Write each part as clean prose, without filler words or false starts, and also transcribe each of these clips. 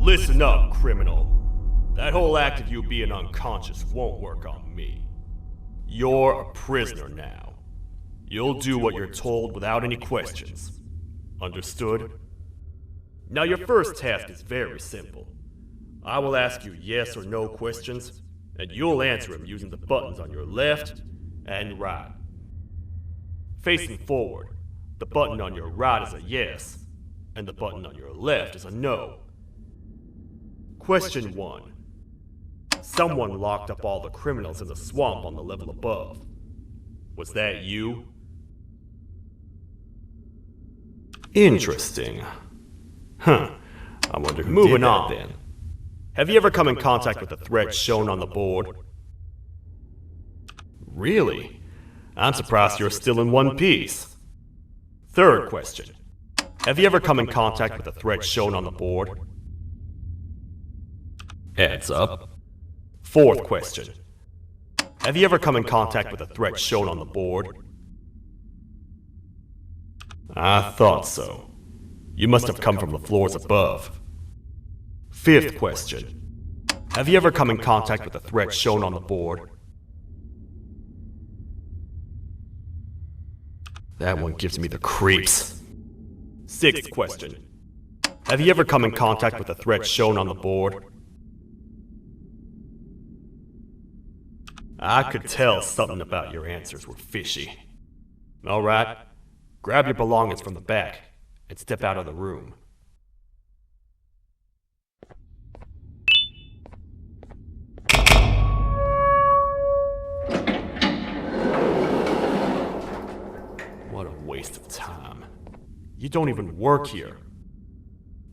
Listen up, criminal. That whole act of you being unconscious won't work on me. You're a prisoner now. You'll do what you're told without any questions. Understood? Now your first task is very simple. I will ask you yes or no questions, and you'll answer them using the buttons on your left and right. Facing forward, the button on your right is a yes, and the button on your left is a no. Question 1. Someone locked up all the criminals in the swamp on the level above. Was that you? Interesting. Huh. I wonder who did that then. Have you ever come in contact with the threat shown on the board? Really? I'm surprised you're still in one piece. Third question. Have you ever come in contact with the threat shown on the board? Heads up. Fourth question. Have you ever come in contact with the threat shown on the board? I thought so. You must have come from the floors above. Fifth question. Have you ever come in contact with the threat shown on the board? That one gives me the creeps. Sixth question. Have you ever come in contact with the threat shown on the board? I could tell something about your answers were fishy. Alright, grab your belongings from the back and step out of the room. What a waste of time. You don't even work here.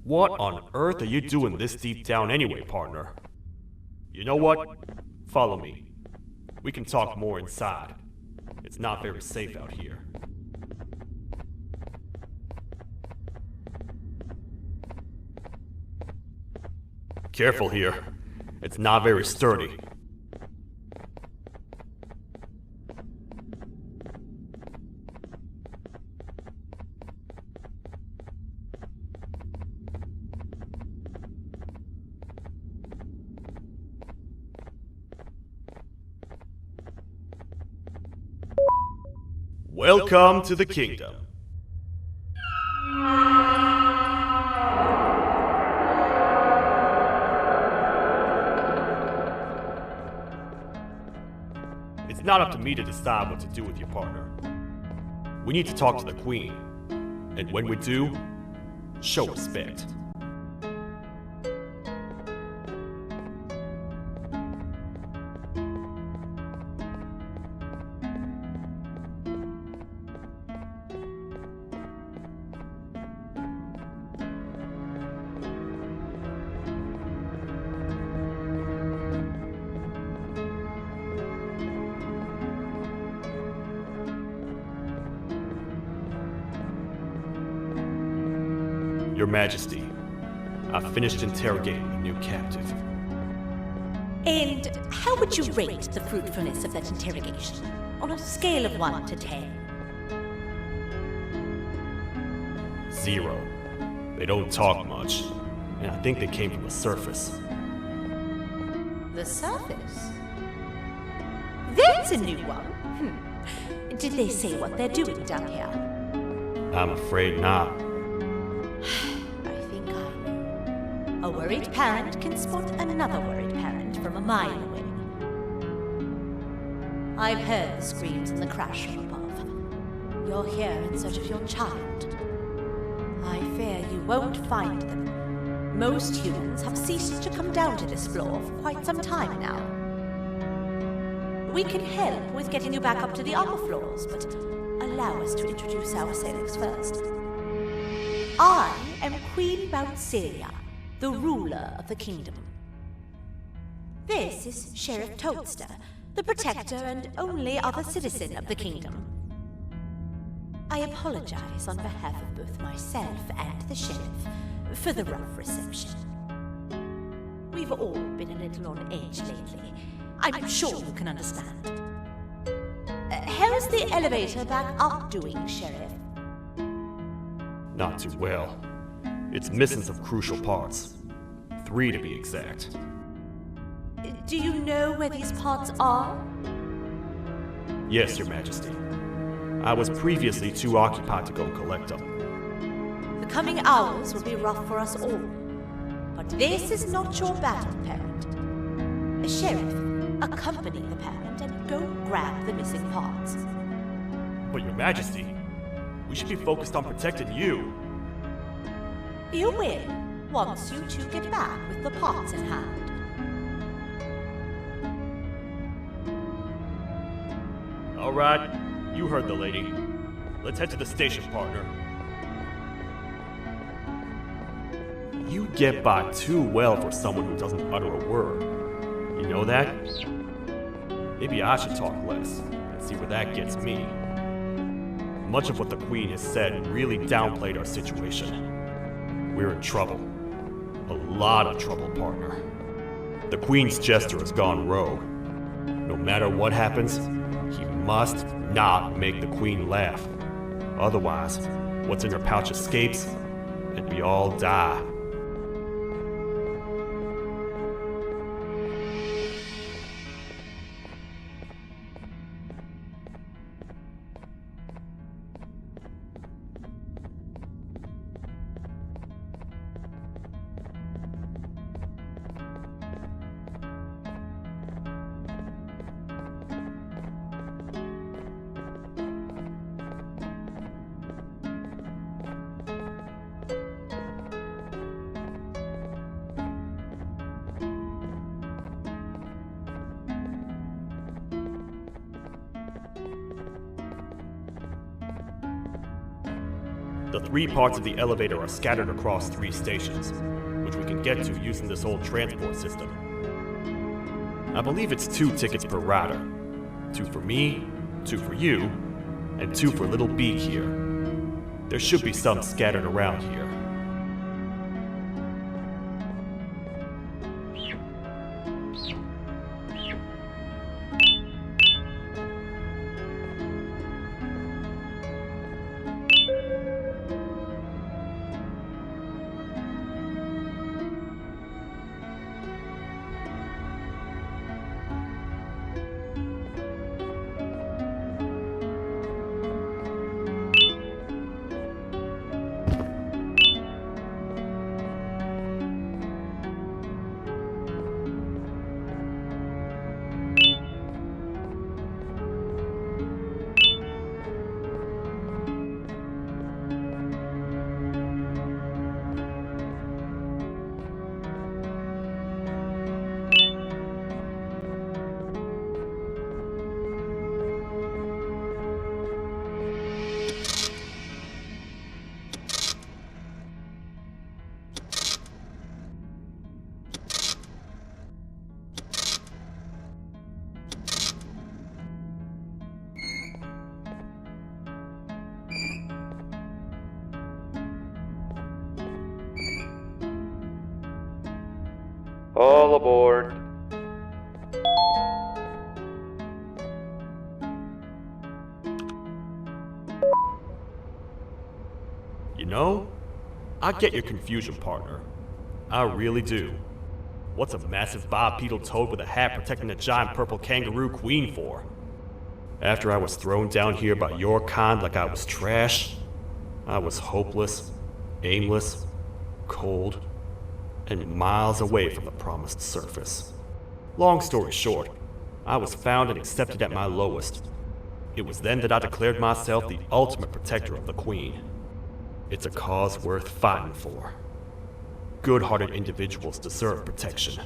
What on earth are you doing this deep down anyway, partner? You know what? Follow me. We can talk more inside. It's not very safe out here. Careful here. It's not very sturdy. Welcome to the kingdom. It's not up to me to decide what to do with your partner. We need to talk to the queen, and when we do, show respect. Your Majesty, I've finished interrogating the new captive. And how would you rate the fruitfulness of that interrogation, on a scale of 1 to 10? 0. They don't talk much, and I think they came from the surface. The surface? That's a new one. Did they say what they're doing down here? I'm afraid not. I think I know. A worried parent can spot another worried parent from a mile away. I've heard the screams and the crash from above. You're here in search of your child. I fear you won't find them. Most humans have ceased to come down to this floor for quite some time now. We can help with getting you back up to the upper floors, but allow us to introduce ourselves first. I am Queen Bouncelia, the ruler of the kingdom. This is Sheriff Toadster, the protector and only other citizen of the kingdom. I apologize on behalf of both myself and the sheriff for the rough reception. We've all been a little on edge lately. I'm sure you can understand. How's the elevator back up doing, Sheriff? Not too well. It's missing some crucial parts. 3 to be exact. Do you know where these parts are? Yes, Your Majesty. I was previously too occupied to go collect them. The coming hours will be rough for us all. But this is not your battle, Parent. Sheriff, accompany the Parent and go grab the missing parts. But Your Majesty, we should be focused on protecting you. You will, once you two get back with the parts in hand. All right, you heard the lady. Let's head to the station, partner. You get by too well for someone who doesn't utter a word. You know that? Maybe I should talk less and see where that gets me. Much of what the Queen has said really downplayed our situation. We're in trouble. A lot of trouble, partner. The Queen's jester has gone rogue. No matter what happens, he must not make the Queen laugh. Otherwise, what's in her pouch escapes, and we all die. The 3 parts of the elevator are scattered across 3 stations, which we can get to using this old transport system. I believe it's 2 tickets per rider. 2 for me, 2 for you, and 2 for Little Beak here. There should be some scattered around here. All aboard. You know, I get your confusion, partner. I really do. What's a massive bipedal toad with a hat protecting a giant purple kangaroo queen for? After I was thrown down here by your kind like I was trash, I was hopeless, aimless, cold, and miles away from the promised surface. Long story short, I was found and accepted at my lowest. It was then that I declared myself the ultimate protector of the Queen. It's a cause worth fighting for. Good-hearted individuals deserve protection.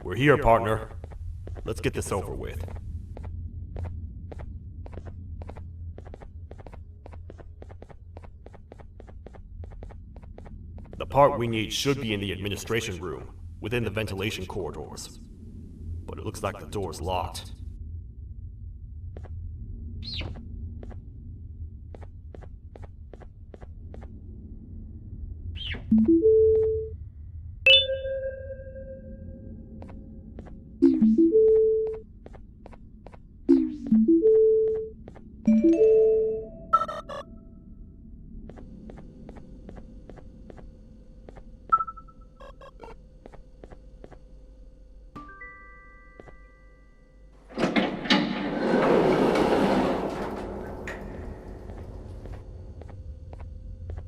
We're here, partner. Let's get this over with. The part we need should be in the administration room, within the ventilation corridors. But it looks like the door's locked.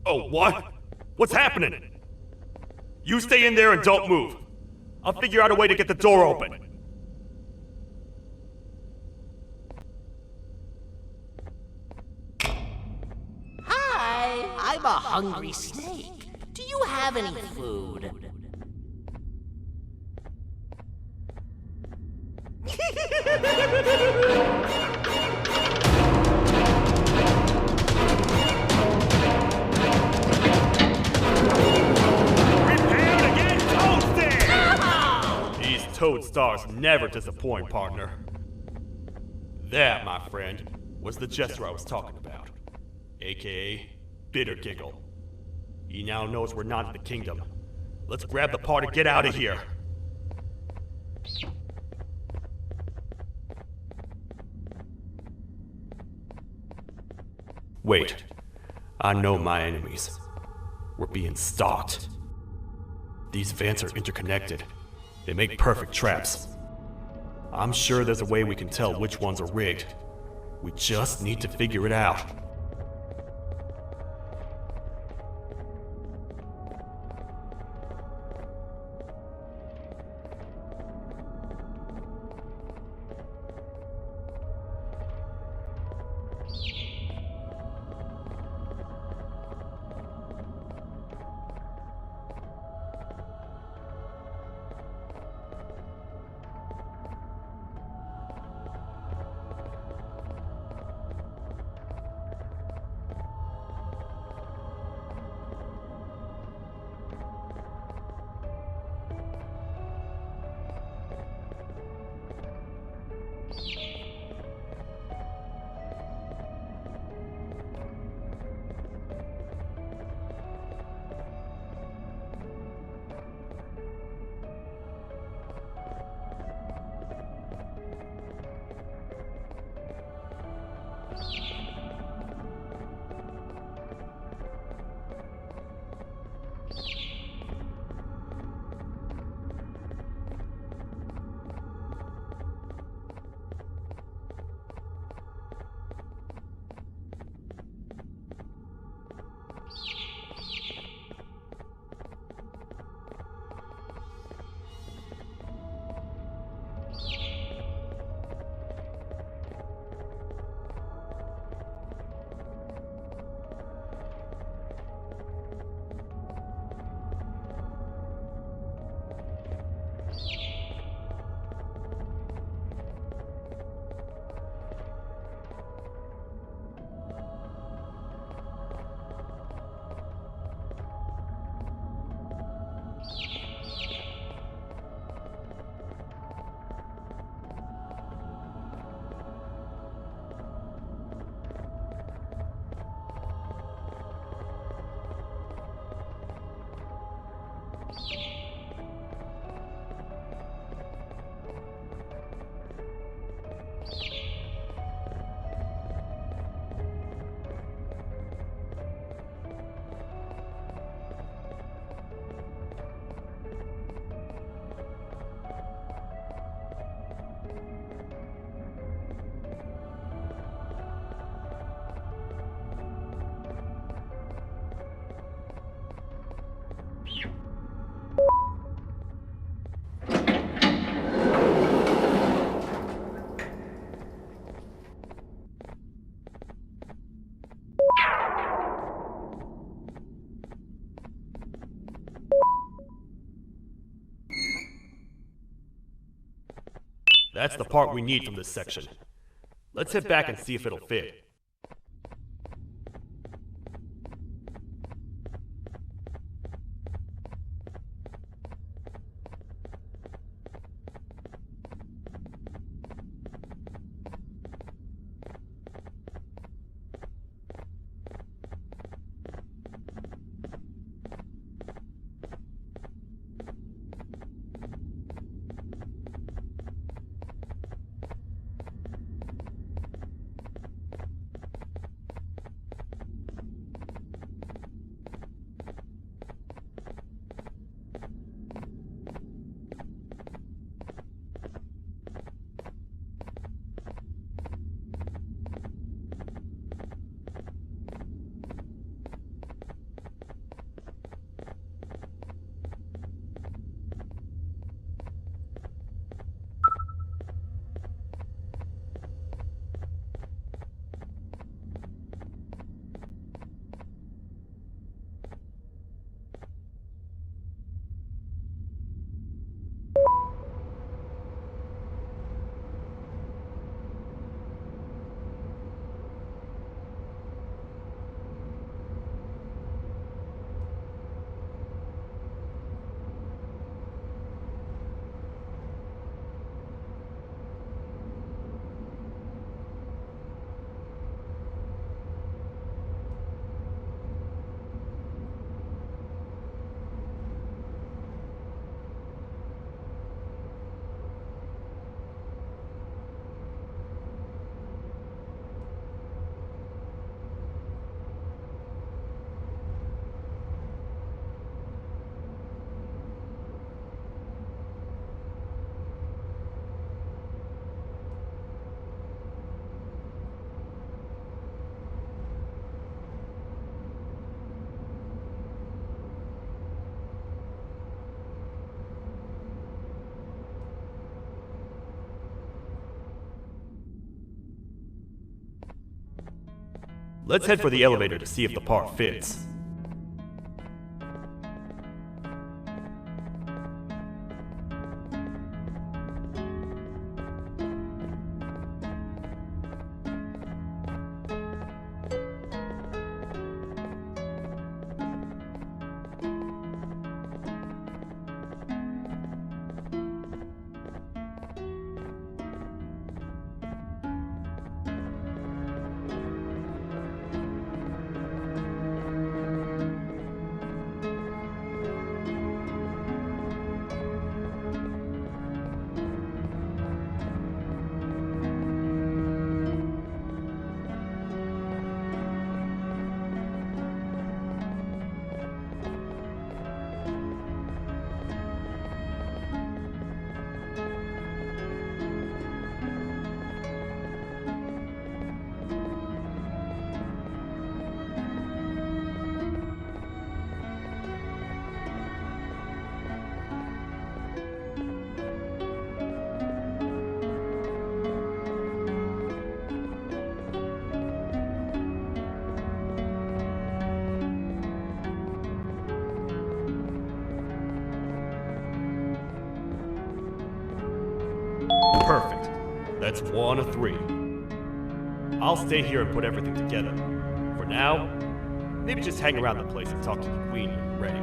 Oh, what? What's happening? You stay in there and don't move. I'll figure out a way to get the door open. Hi, I'm a hungry snake. Do you have any food? Toad stars never disappoint, partner. That, my friend, was the jester I was talking about, aka Bitter Giggle. He now knows we're not in the kingdom. Let's grab the part and get out of here. Wait, I know my enemies. We're being stalked. These vents are interconnected. They make perfect traps. I'm sure there's a way we can tell which ones are rigged. We just need to figure it out. That's the part we need from this section. Let's head back and see if it'll fit. Let's head for the elevator to see if the part fits. Perfect. That's 1 of 3. I'll stay here and put everything together. For now, maybe just hang around the place and talk to the Queen when you're ready.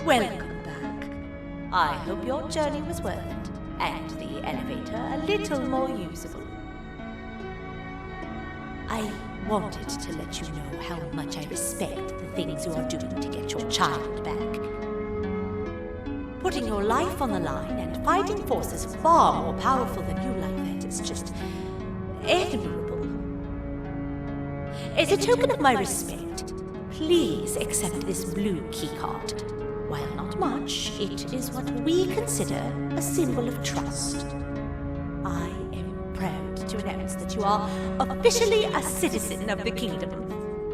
Welcome I hope your journey was worth it, and the elevator a little more usable. I wanted to let you know how much I respect the things you are doing to get your child back. Putting your life on the line and fighting forces far more powerful than you like that is just admirable. As a token of my respect, please accept this blue keycard. While not much, it is what we consider a symbol of trust. I am proud to announce that you are officially a citizen of the kingdom.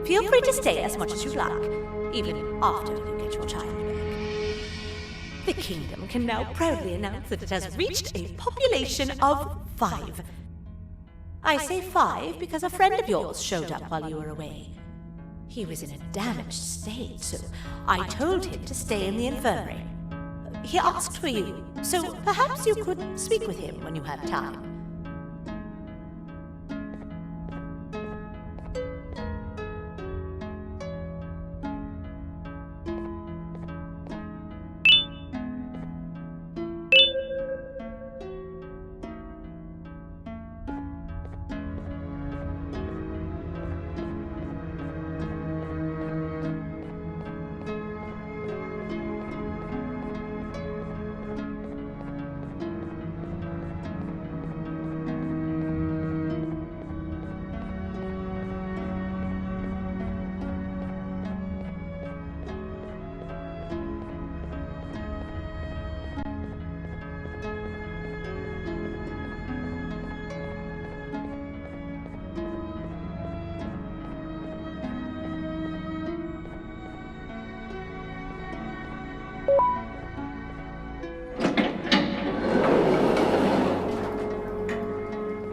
Feel free to stay as much as you like, even after you get your child back. The kingdom can now proudly announce that it has reached a population of 5. I say 5 because a friend of yours showed up while you were away. He was in a damaged state, so I told him to stay in the infirmary. He asked for you, so perhaps you could speak with him when you have time.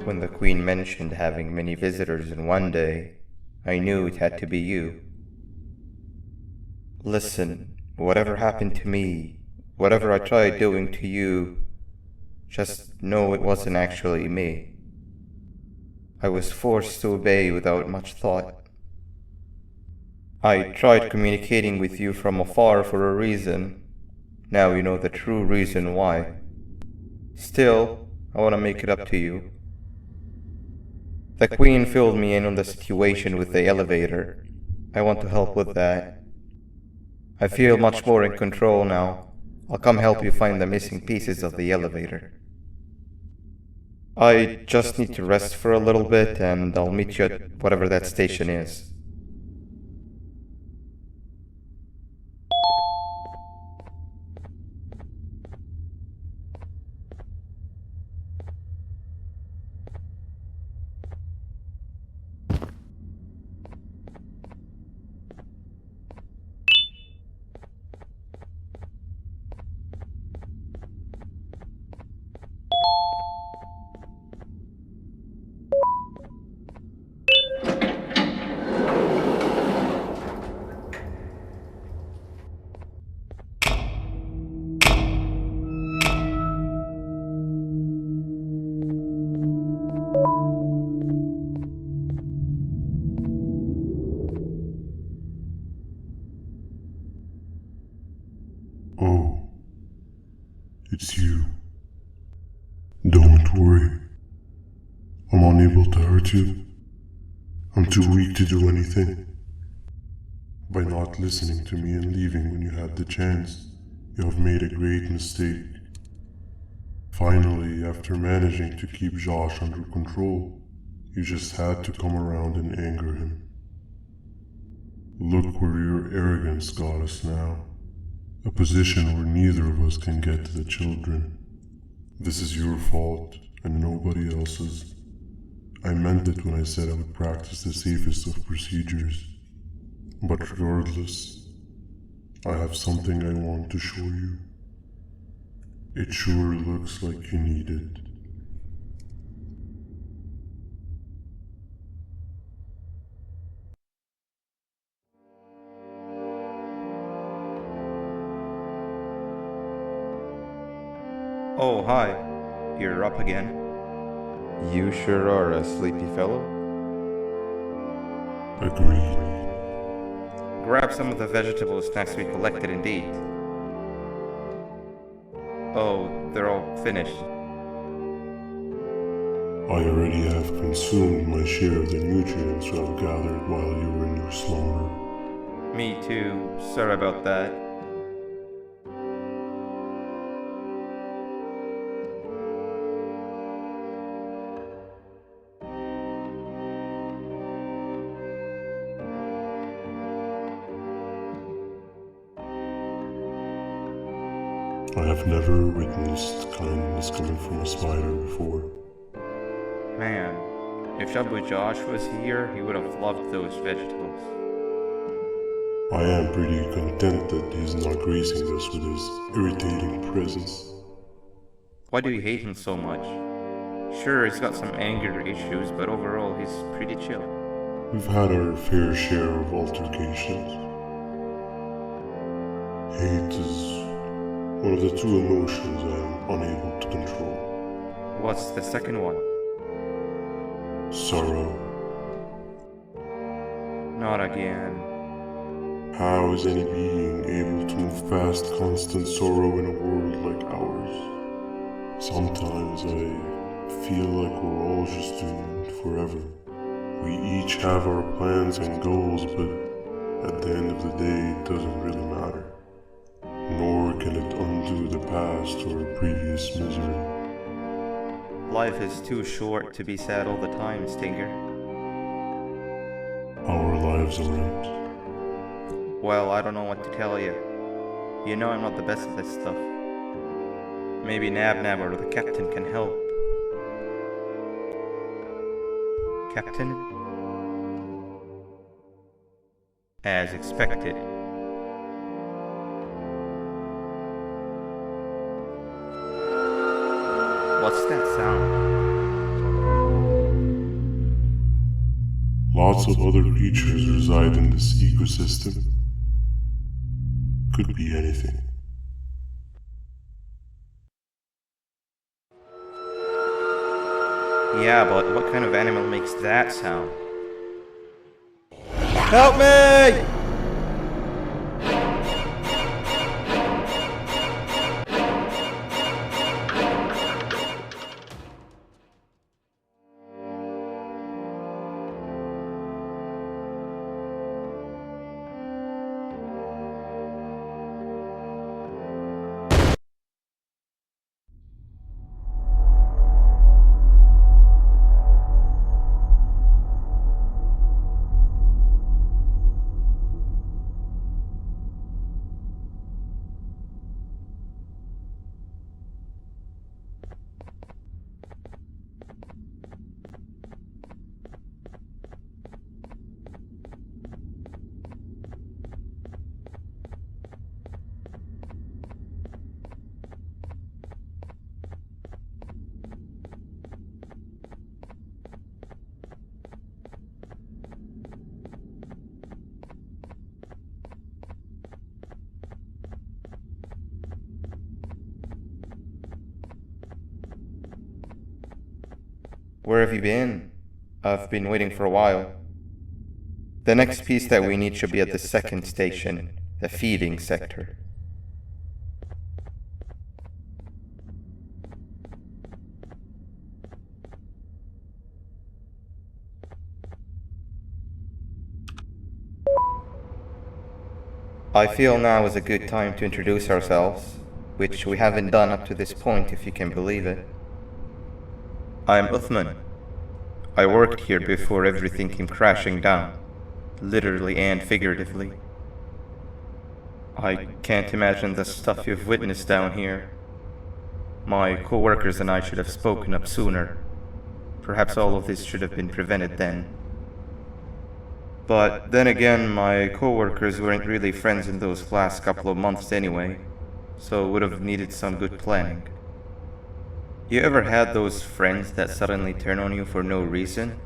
When the Queen mentioned having many visitors in one day, I knew it had to be you. Listen, whatever happened to me, whatever I tried doing to you, just know it wasn't actually me. I was forced to obey without much thought. I tried communicating with you from afar for a reason. Now you know the true reason why. Still, I want to make it up to you. The Queen filled me in on the situation with the elevator. I want to help with that. I feel much more in control now. I'll come help you find the missing pieces of the elevator. I just need to rest for a little bit and I'll meet you at whatever that station is. Oh, it's you. Don't worry. I'm unable to hurt you. I'm too weak to do anything. By not listening to me and leaving when you had the chance, you have made a great mistake. Finally, after managing to keep Josh under control, you just had to come around and anger him. Look where your arrogance got us now. A position where neither of us can get to the children. This is your fault, and nobody else's. I meant it when I said I would practice the safest of procedures. But regardless, I have something I want to show you. It sure looks like you need it. Oh, hi. You're up again. You sure are a sleepy fellow. Agreed. Grab some of the vegetable snacks we collected indeed. Oh, they're all finished. I already have consumed my share of the nutrients I've gathered while you were in your slumber. Me too. Sorry about that. I have never witnessed kindness coming from a spider before. Man, if Shabu Josh was here, he would have loved those vegetables. I am pretty content that he's not gracing us with his irritating presence. Why do you hate him so much? Sure, he's got some anger issues, but overall he's pretty chill. We've had our fair share of altercations. Hate is one of the two emotions I am unable to control. What's the second one? Sorrow. Not again. How is any being able to move past constant sorrow in a world like ours? Sometimes I feel like we're all just doomed forever. We each have our plans and goals, but at the end of the day, it doesn't really matter. Nor can it undo the past or previous misery. Life is too short to be sad all the time, Stinger. Our lives aren't. Well, I don't know what to tell you. You know I'm not the best at this stuff. Maybe Nab or the captain can help. Captain? As expected. What's that sound? Lots of other creatures reside in this ecosystem. Could be anything. Yeah, but what kind of animal makes that sound? Help me! Where have you been? I've been waiting for a while. The next piece that we need should be at the second station, the feeding sector. I feel now is a good time to introduce ourselves, which we haven't done up to this point, if you can believe it. I'm Uthman. I worked here before everything came crashing down, literally and figuratively. I can't imagine the stuff you've witnessed down here. My co-workers and I should have spoken up sooner. Perhaps all of this should have been prevented then. But then again, my co-workers weren't really friends in those last couple of months anyway, so would have needed some good planning. You ever had those friends that suddenly turn on you for no reason?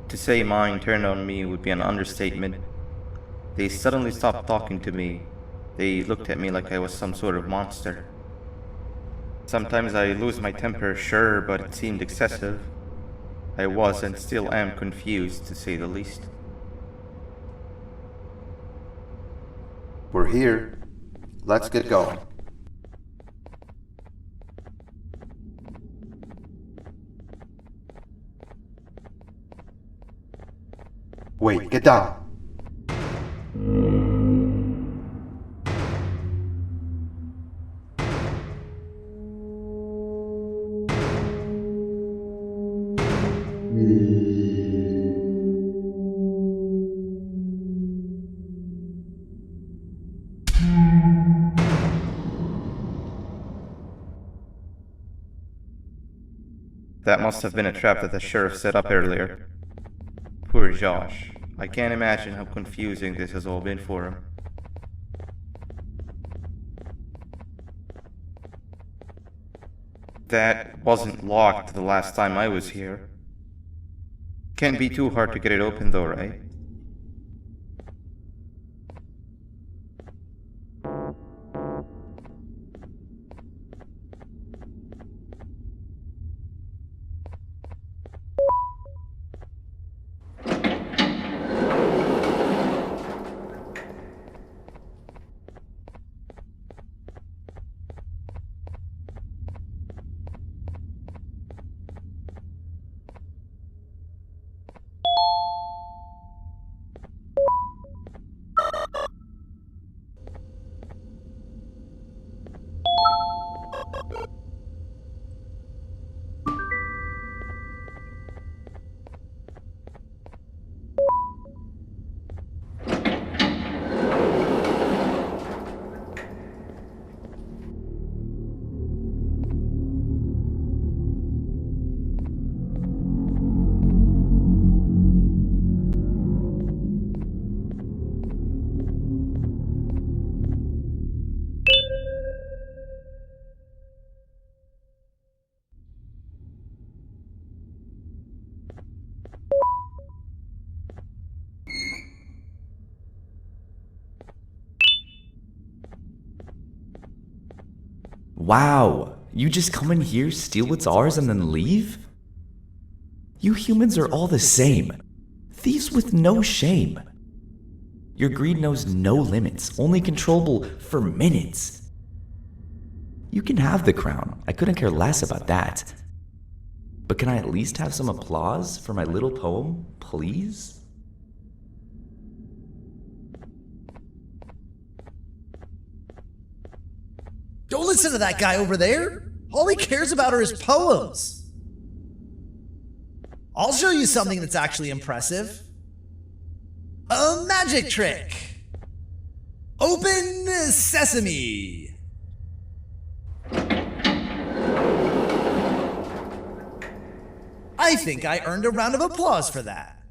To say mine turned on me would be an understatement. They suddenly stopped talking to me. They looked at me like I was some sort of monster. Sometimes I lose my temper, sure, but it seemed excessive. I was and still am confused, to say the least. We're here. Let's get going. Wait, get down. That must have been a trap that the sheriff set up earlier. Poor Josh. I can't imagine how confusing this has all been for him. That wasn't locked the last time I was here. Can't be too hard to get it open though, right? Wow, you just come in here, steal what's ours, and then leave? You humans are all the same. Thieves with no shame. Your greed knows no limits, only controllable for minutes. You can have the crown, I couldn't care less about that. But can I at least have some applause for my little poem, please? Don't listen to that guy over there. All he cares about are his poems. I'll show you something that's actually impressive. A magic trick. Open sesame. I think I earned a round of applause for that.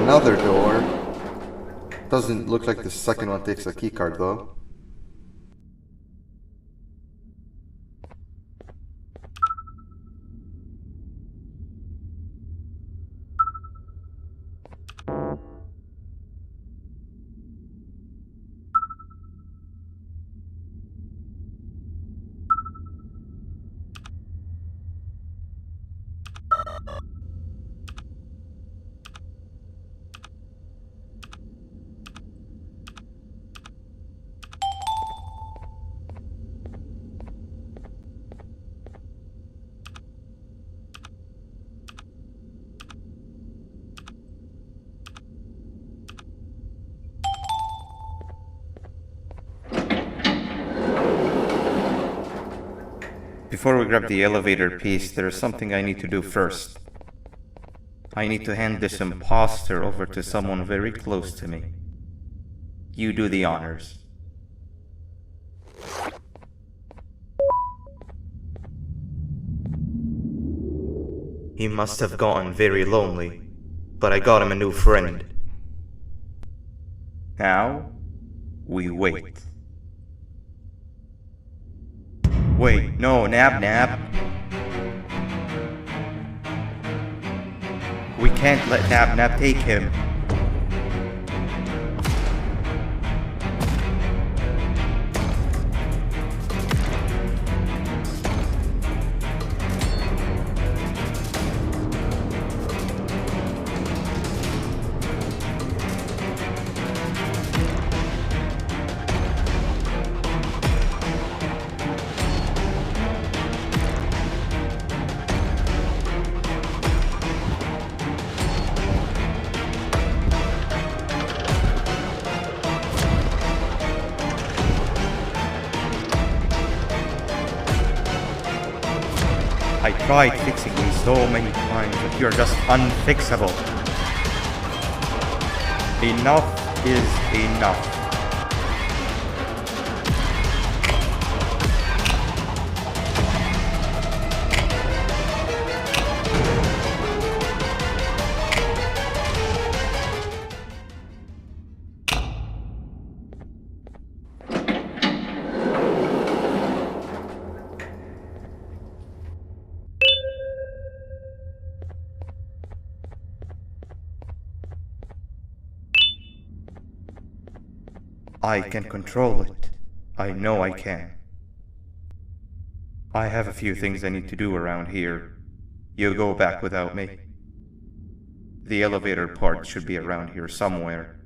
another door. Doesn't look like the second one takes a keycard though. Before we grab the elevator piece, there is something I need to do first. I need to hand this imposter over to someone very close to me. You do the honors. He must have gotten very lonely, but I got him a new friend. Now, we wait. Wait, no, Nab. We can't let Nab take him. I tried fixing you so many times, but you're just unfixable. Enough is enough. I can control it. I know I can. I have a few things I need to do around here. You go back without me. The elevator part should be around here somewhere.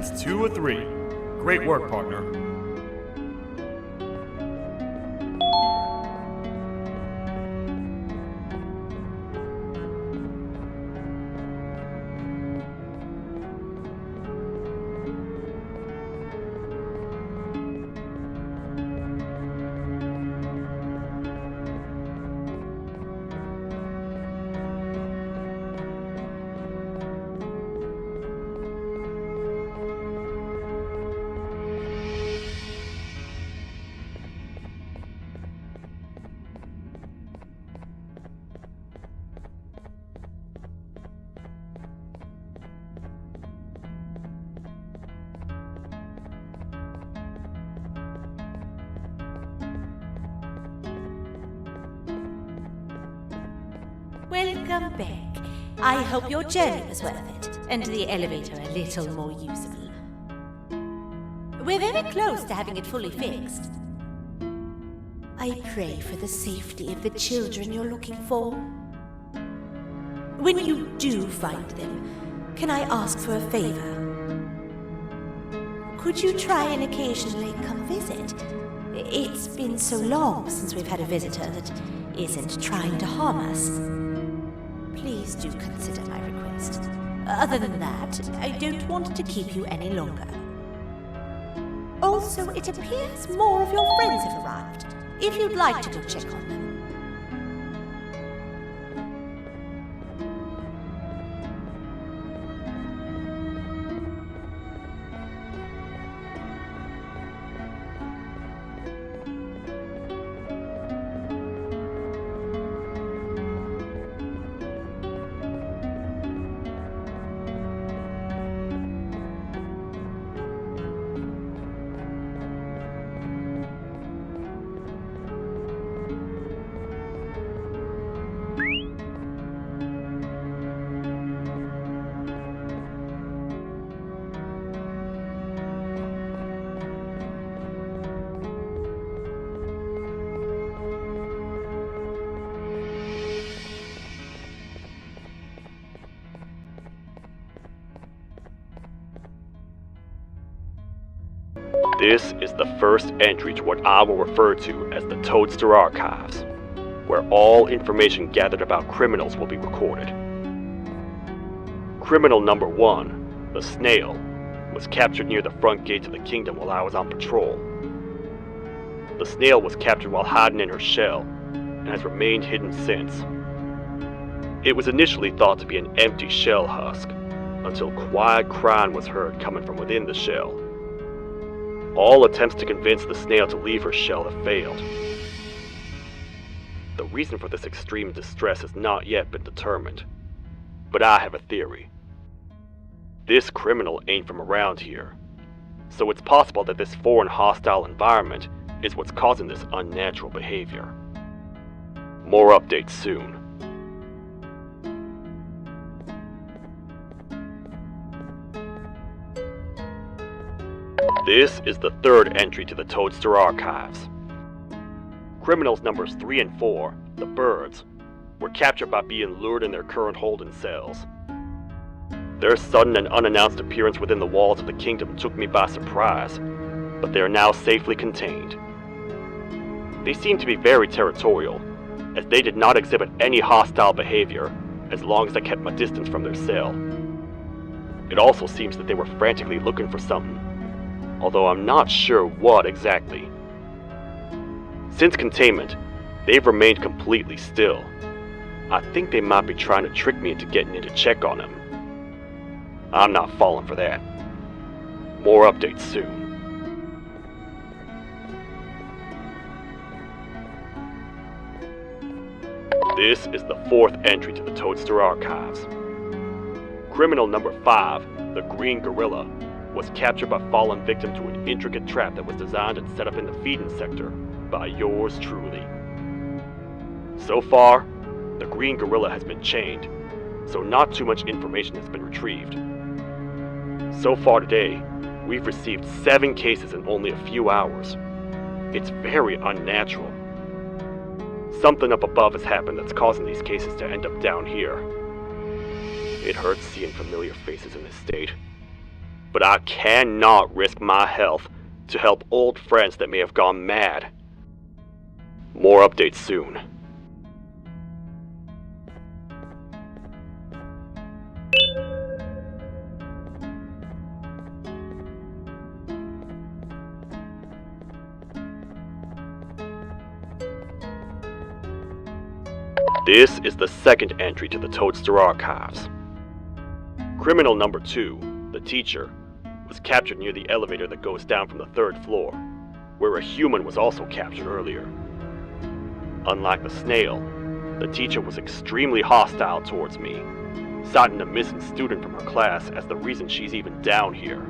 That's 2 of 3. Great work, partner. Welcome back. I hope your journey was worth it, and the elevator a little more usable. We're very close to having it fully fixed. I pray for the safety of the children you're looking for. When you do find them, can I ask for a favor? Could you try and occasionally come visit? It's been so long since we've had a visitor that isn't trying to harm us. Please do consider my request. Other than that, I don't want to keep you any longer. Also, it appears more of your friends have arrived. If you'd like to go check on them. This is the first entry to what I will refer to as the Toadster Archives, where all information gathered about criminals will be recorded. Criminal number 1, the snail, was captured near the front gate to the kingdom while I was on patrol. The snail was captured while hiding in her shell, and has remained hidden since. It was initially thought to be an empty shell husk, until quiet crying was heard coming from within the shell. All attempts to convince the snail to leave her shell have failed. The reason for this extreme distress has not yet been determined, but I have a theory. This criminal ain't from around here, so it's possible that this foreign hostile environment is what's causing this unnatural behavior. More updates soon. This is the third entry to the Toadster Archives. Criminals numbers 3 and 4, the birds, were captured by being lured in their current holding cells. Their sudden and unannounced appearance within the walls of the kingdom took me by surprise, but they are now safely contained. They seem to be very territorial, as they did not exhibit any hostile behavior as long as I kept my distance from their cell. It also seems that they were frantically looking for something, although I'm not sure what exactly. Since containment, they've remained completely still. I think they might be trying to trick me into getting in to check on them. I'm not falling for that. More updates soon. This is the fourth entry to the Toadster Archives. Criminal number 5, the Green Gorilla, was captured by falling victim to an intricate trap that was designed and set up in the feeding sector by yours truly. So far, the Green Gorilla has been chained, so not too much information has been retrieved. So far today, we've received 7 cases in only a few hours. It's very unnatural. Something up above has happened that's causing these cases to end up down here. It hurts seeing familiar faces in this state. but I cannot risk my health to help old friends that may have gone mad. More updates soon. This is the second entry to the Toadster archives. Criminal number 2, the teacher, was captured near the elevator that goes down from the 3rd floor, where a human was also captured earlier. Unlike the snail, the teacher was extremely hostile towards me, citing a missing student from her class as the reason she's even down here.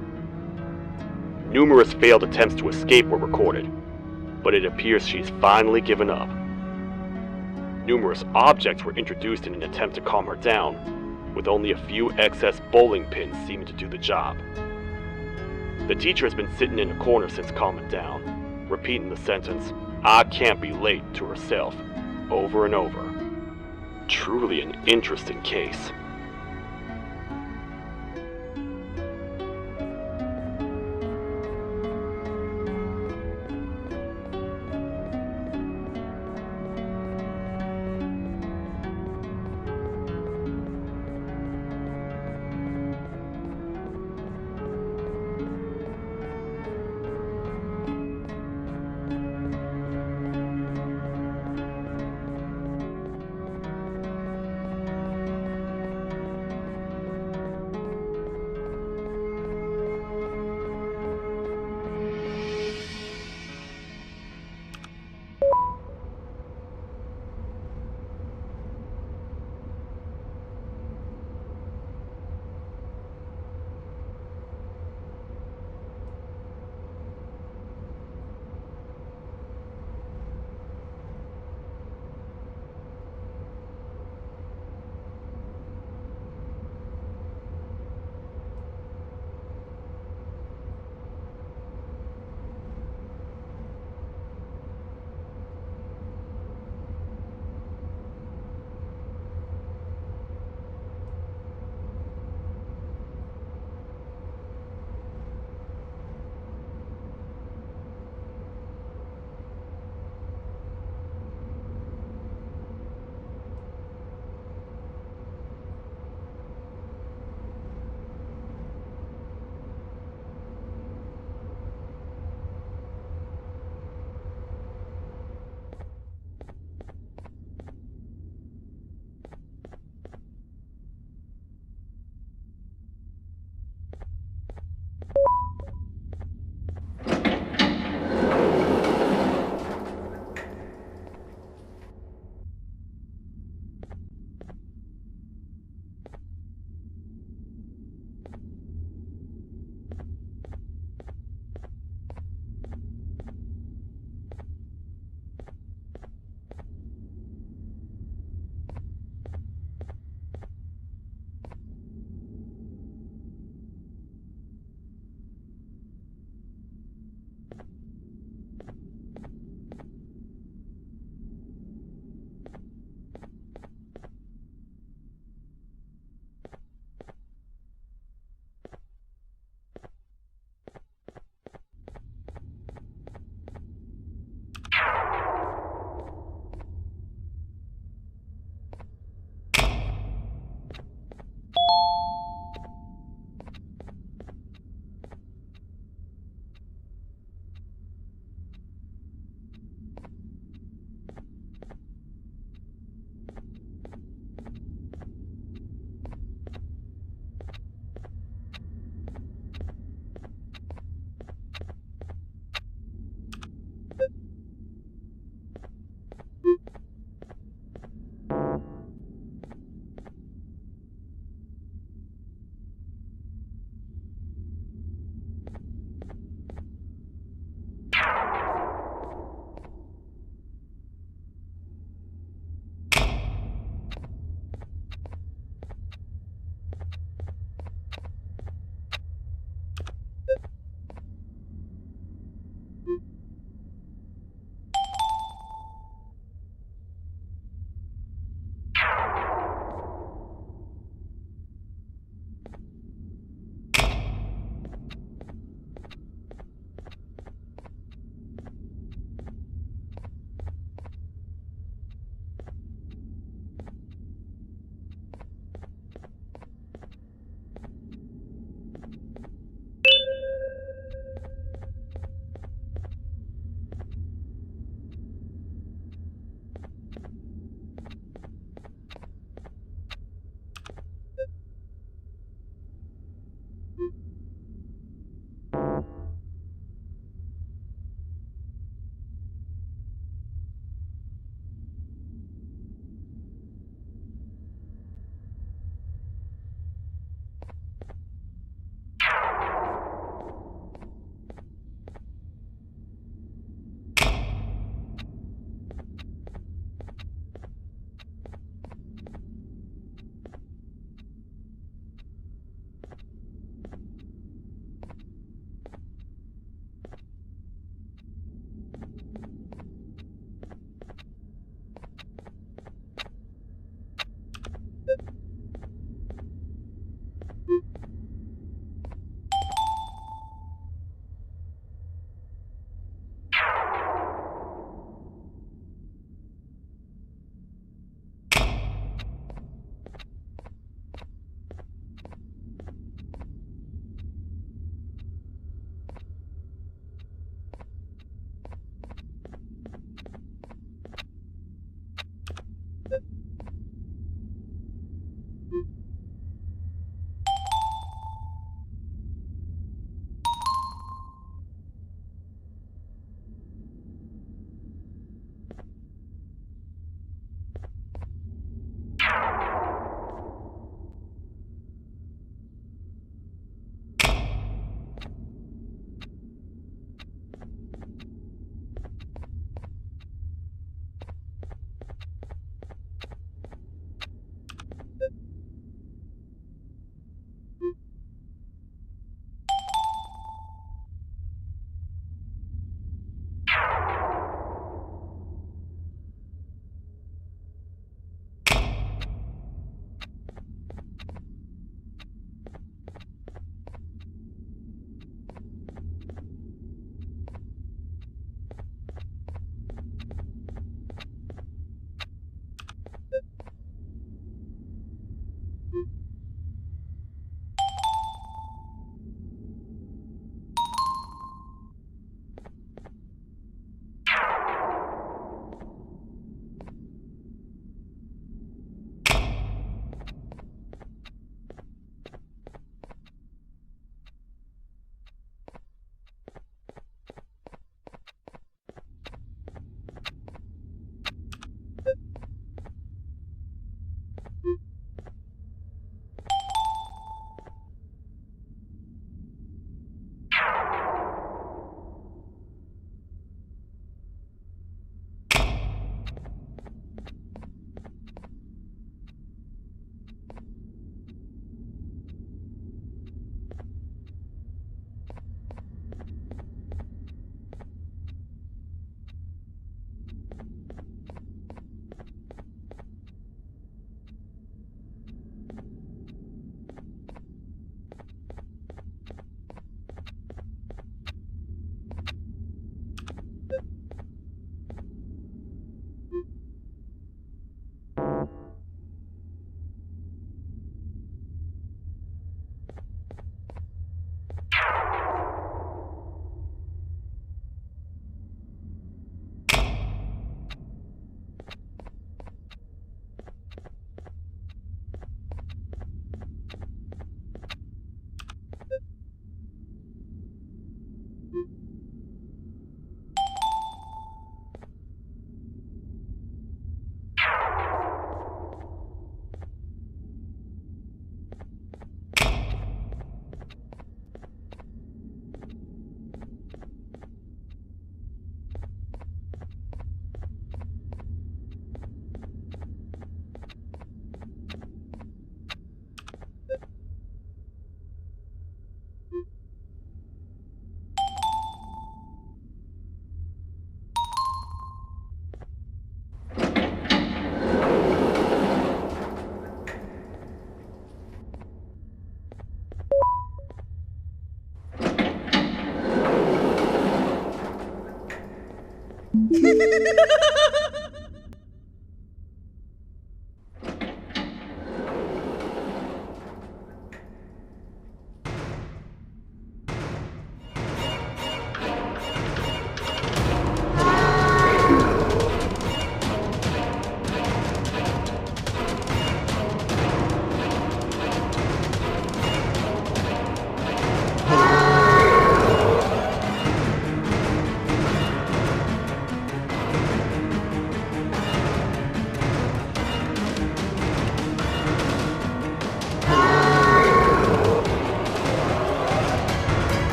Numerous failed attempts to escape were recorded, but it appears she's finally given up. Numerous objects were introduced in an attempt to calm her down, with only a few excess bowling pins seeming to do the job. The teacher has been sitting in a corner since calming down, repeating the sentence, "I can't be late," to herself, over and over. Truly an interesting case.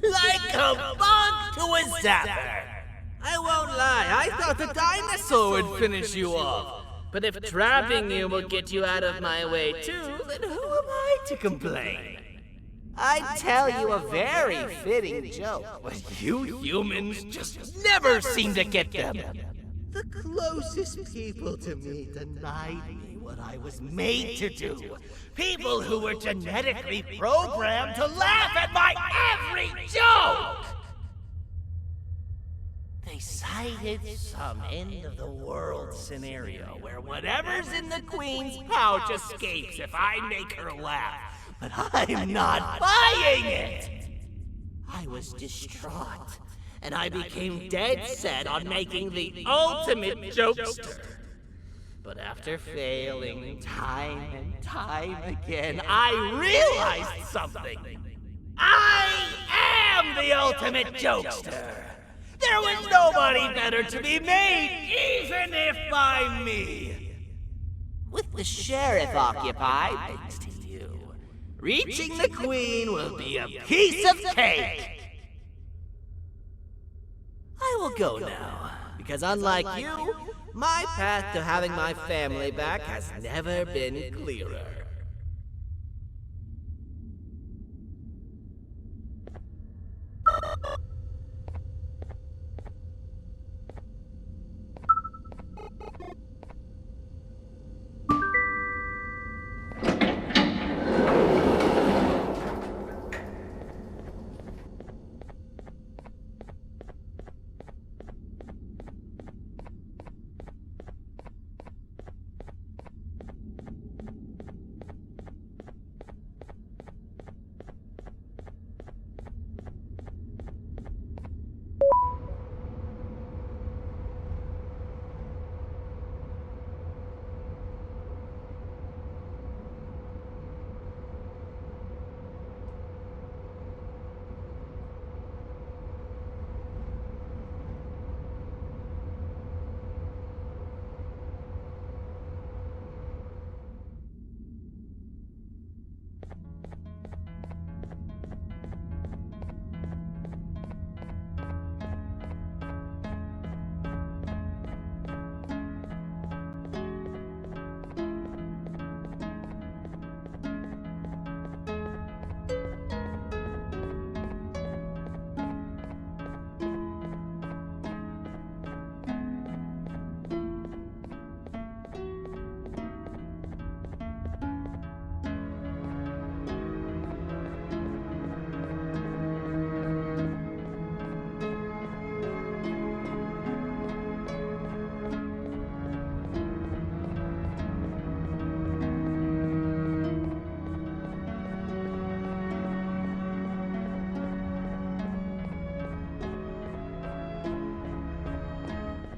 Like a bug to a zapper. I won't lie, I thought the dinosaur would finish you off. But if trapping you will get you out of my way too, then who am I to complain? I'd tell you a very fitting joke, but you humans just never seem to get them. The closest people to me denied me what I was made to do. People who were genetically programmed to laugh at my every joke! They cited some end-of-the-world scenario where whatever's in the Queen's pouch escapes if I make her laugh. But I'm not buying it! I was distraught, and I became dead set on making the ultimate jokester. But after failing time and time again, I realized something. I am the ultimate jokester! There was nobody better to be made, even if by me. With the sheriff occupied, thanks to you, reaching the Queen will be a piece of cake. I will go now, because unlike you, my path to having my family back has never been clearer.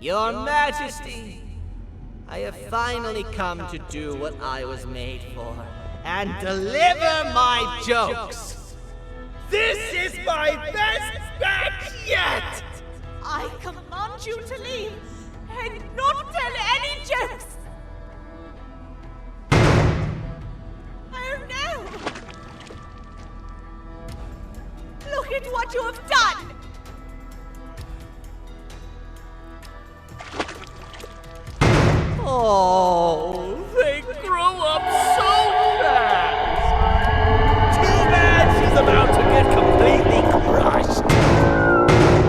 Your Majesty, I have finally come to do what I was made for, and deliver my jokes. This is my best back yet! I command you to leave and not tell any jokes! Oh no! Look at what you have done! Oh, they grow up so fast! Too bad she's about to get completely crushed!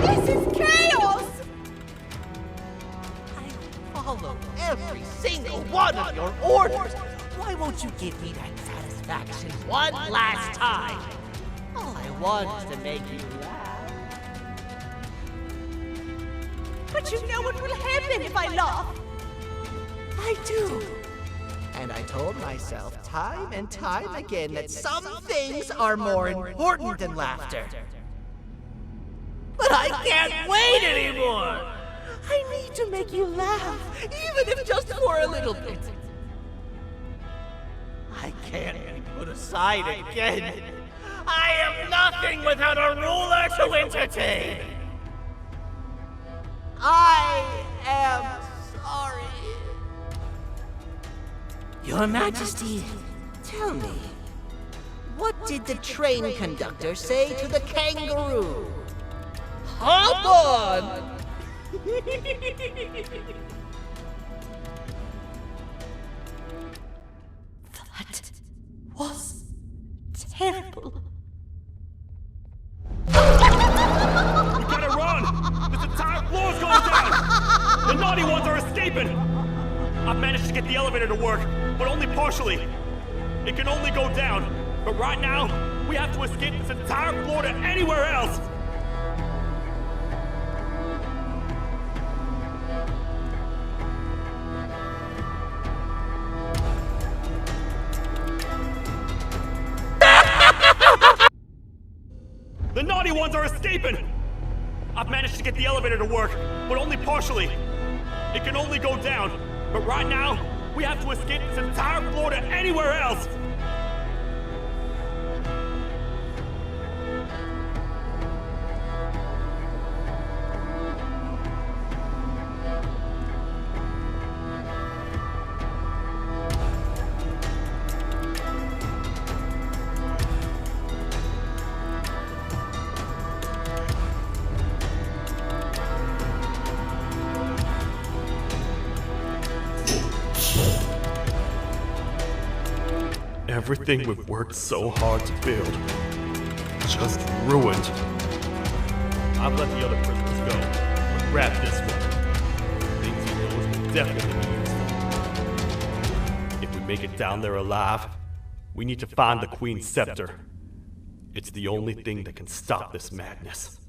This is chaos! I follow every single one of your orders! Why won't you give me that satisfaction one last time? All I want is to make you laugh. But you know what will happen if I laugh! I do. And I told myself time and time again that some things are more important than laughter. But I can't wait anymore! I need to make you laugh, even if just for a little bit. I can't be put aside again. I am nothing without a ruler to entertain. I am sorry. Your Majesty, tell me, what did the train conductor say to the kangaroo? Hop on! That was terrible. We gotta run! This entire floor's going down! The naughty ones are escaping! I've managed to get the elevator to work, but only partially. It can only go down, but right now, we have to escape this entire floor to anywhere else! escaping! I've managed to get the elevator to work, but only partially. It can only go down, but right now, we have to escape this entire floor to anywhere else! Everything we've worked so hard to build, just ruined. I've let the other prisoners go, but grab this one. Things he knows will definitely be useful. If we make it down there alive, we need to find the Queen's scepter. It's the only thing that can stop this madness.